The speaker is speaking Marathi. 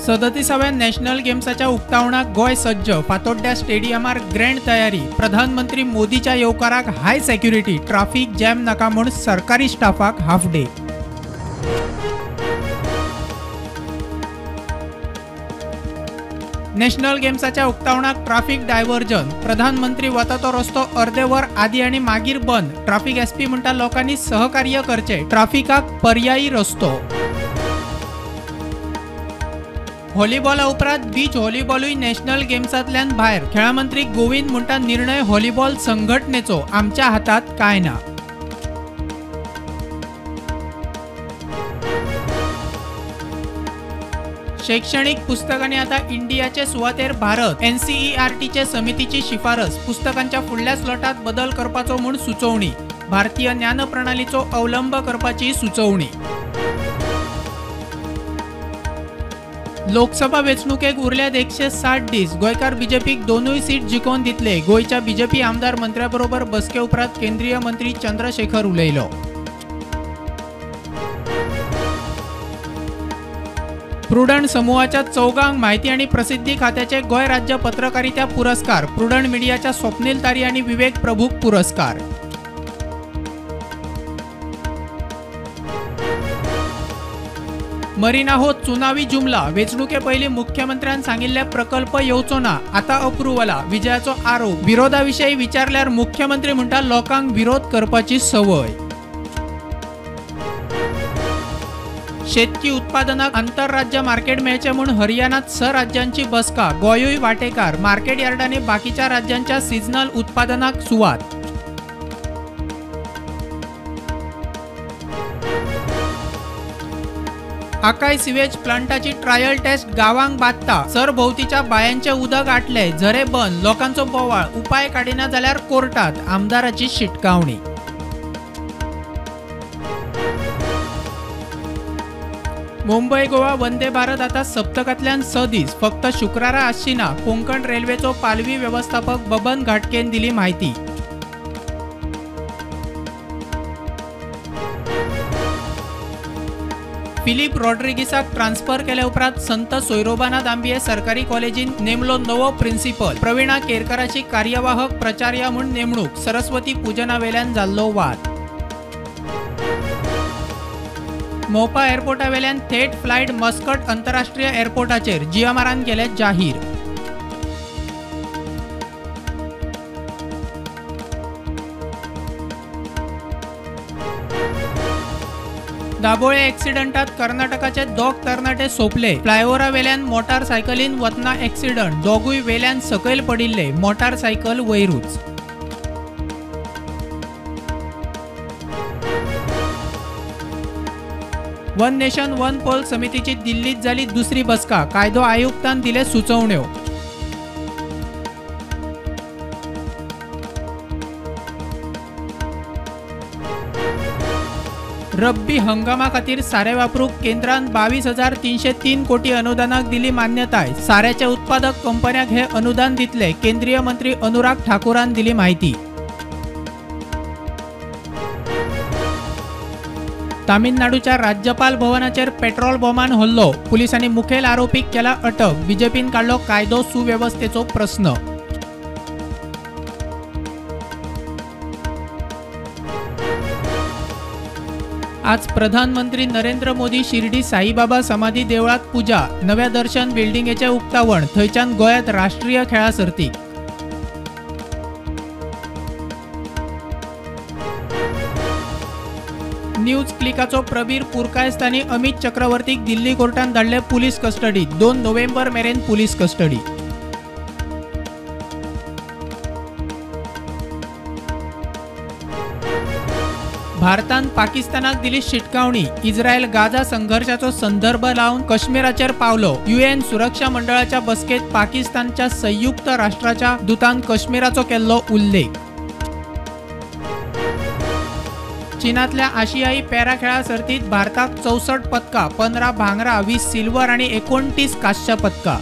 37व्या नॅशनल गेम्साच्या उक्तावणाक गोय सज्ज फातोड्ड्या स्टेडियमार ग्रँड तयारी। प्रधानमंत्री मोदीच्या येवकाराक हाय सेक्युरिटी, ट्राफिक जॅम नाका म्हूण सरकारी स्टाफाक हाफ डे। नॅशनल गेम्साच्या उक्तावणाक ट्राफिक डायव्हर्जन। प्रधानमंत्री वता तो रस्तो अर्दे वर आदी आणि मागीर बंद। ट्राफिक एसपी म्हणटा लोकांनी सहकार्य करचे, ट्राफिकाक पर्यायी रस्तो। व्हॉलीबॉला उपरांत बीच व्हॉलीबॉलूय नॅशनल गेम्सांतल्यान भायर। खेळा मंत्री गोविंद म्हणटा निर्णय व्हॉलीबॉल संघटनेचो, आमच्या हातात काय ना। शैक्षणिक पुस्तकांनी आता इंडियाचे सुवातेर भारत। NCERTचे समितीची शिफारस, पुस्तकांच्या फुडल्या स्लॉटात बदल करपाचो म्हूण सुचोवणी। भारतीय ज्ञान प्रणालीचो अवलंब करपाची सुचोवणी। लोकसभा वेंचणुकेक उरल्यात 160 दीस। गोंयकार बीजेपीक दोनूय सीट जिखोवन दितले। गोंयच्या बीजेपी आमदार मंत्र्याबरोबर बसके उपरांत केंद्रीय मंत्री चंद्रशेखर उलयलो। प्रुडंट समूहाच्या चौगांक माहिती आणि प्रसिद्धी खात्याचे गोंय राज्य पत्रकारिता पुरस्कार। प्रुडंट मिडियाच्या स्वप्नील तारी आणि विवेक प्रभूक पुरस्कार। मरीनाहो चुनावी जुमला। वेंचणुके पयलीं मुख्यमंत्र्यान सांगिल्ले प्रकल्प येवचो ना, आता अप्रुवला। विजयाचो आरोप। विरोधाविशयी विचारल्यार मुख्यमंत्री म्हणटा लोकांक विरोध करपाची सवय। शेतकी उत्पादनाक आंतरराज्य मार्केट मेळचे म्हूण हरियाणात 6 राज्यांची बसका। गोंयूय वांटेकार। मार्केट यार्डांनी बाकीच्या राज्यांच्या सिजनल उत्पादनाक सुवात। आकाय सिवेज प्लांटाची ट्रायल टेस्ट गावांक बादता। सरभोवतीच्या बायांचे उदक आटले, झरे बंद, लोकांचो बोवाळ। उपाय काडिना जाल्यार कोर्टात, आमदाराची शिटकावणी। मुंबई गोवा वंदे भारत आता सप्तकांतल्यान 6 दीस। फक्त शुक्रारा आसची ना, कोंकण रेल्वेचो पालवी व्यवस्थापक बबन घाटकेन दिली माहिती। फिलिप रॉड्रिगीसाक ट्रान्सफर केल्या उपरांत संत सोयरोबानाथ दांबिये सरकारी कॉलेजीन नेमलो नवो प्रिन्सिपल। प्रवीणा केरकराची कार्यवाहक प्राचार्य म्हूण नेमणूक। सरस्वती पूजना वेल्यान जाल्लो वाद। मोपा एअरपोर्टा वेल्यान थेट फ्लायट मस्कट आंतरराष्ट्रीय एअरपोर्टाचेर। GMRन केले जाहीर। दाबोळे एक्सिडंटात कर्नाटकाचे 2 तरणाटे सोपले। फ्लायओव्हरा वेल्यान मोटारसायकलीन वतना एक्सिडंट। दोगूय वेल्यान सकयल पडिल्ले, मोटारसायकल वयरूच। वन नेशन वन पोल समितीची दिल्लीत जाली दुसरी बसका। कायदो आयुक्तान दिले सुचोवण्यो। रब्बी हंगामा खातीर सारे वापरूक केंद्रान 22,303 कोटी अनुदानाक दिली मान्यताय। साऱ्याचे उत्पादक कंपन्याक हे अनुदान दितले। केंद्रीय मंत्री अनुराग ठाकुरान दिली माहिती। तामिळनाडूच्या राज्यपाल भवनाचेर पेट्रोल बॉम्बान हल्लो। पुलिसांनी मुखेल आरोपीक केला अटक। बीजेपीन काढलो कायदो सुव्यवस्थेचो प्रश्न। आज प्रधानमंत्री नरेंद्र मोदी शिर्डी साईबाबा समाधी देवळात पूजा। नव्या दर्शन बिल्डिंगेचे उक्तावण। थंयच्यान गोंयांत राष्ट्रीय खेळा सर्ती। न्यूज क्लिकाचो प्रबीर पुरकायस्तानी अमित चक्रवर्तीक दिल्ली कोर्टान धाडले पुलीस कस्टडीत। 2 नोव्हेंबर मेरेन पुलीस कस्टडी। भारतान पाकिस्तानाक दिली शिटकावणी। इस्रायल गाझा संघर्षाचो संदर्भ लावन काश्मीराचेर पावलो। UN सुरक्षा मंडळाच्या बसकेत पाकिस्तानच्या संयुक्त राष्ट्राच्या दूतान काश्मीराचो केल्लो उल्लेख। चीनातल्या आशियाई पॅरा खेळा सर्तीत भारताक 64 पदकां, 15 भांगरा, 20 सिल्वर आणि 29 कांस्य पदकां।